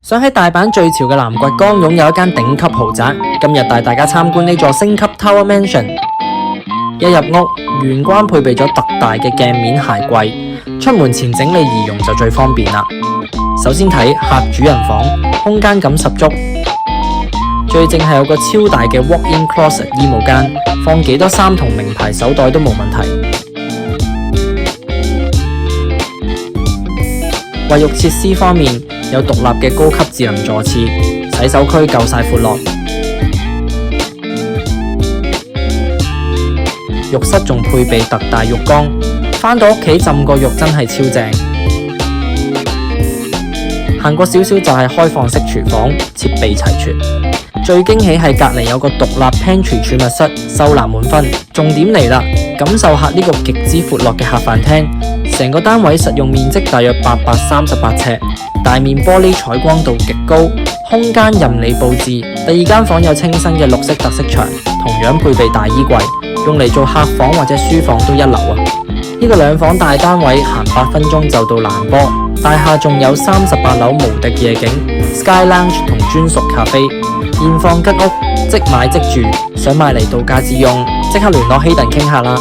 想喺大阪最潮嘅南掘江擁有一間頂級豪宅，今日帶大家參觀呢座星級 Tower Mansion。一入屋，玄關配備咗特大嘅鏡面鞋櫃，出門前整理儀容就最方便啦。首先睇客主人房，空間感十足，最正係有個超大嘅 walk-in closet 衣帽間，放幾多衫同名牌手袋都冇問題。衛浴設施方面，有獨立嘅高級智能座廁，洗手區夠晒闊落。浴室仲配備特大浴缸，返到屋企浸個浴真係超正。行過少少就係開放式廚房，設備齊全。最驚喜係隔籬有個獨立 pantry 儲物室，收納滿分。重點嚟啦，感受下呢個極之闊落嘅客飯廳。成個單位實用面積大約838尺，大面玻璃採光度極高，空間任你佈置。第二間房有清新嘅綠色特色牆，同樣配備大衣櫃，用嚟做客房或者書房都一流啊！呢個兩房大單位行8分鐘就到蘭波，大廈仲有38樓無敵夜景、Sky Lounge 同專屬咖啡。現況吉屋，即買即住，想買嚟度假自用，即刻聯絡希頓傾下啦！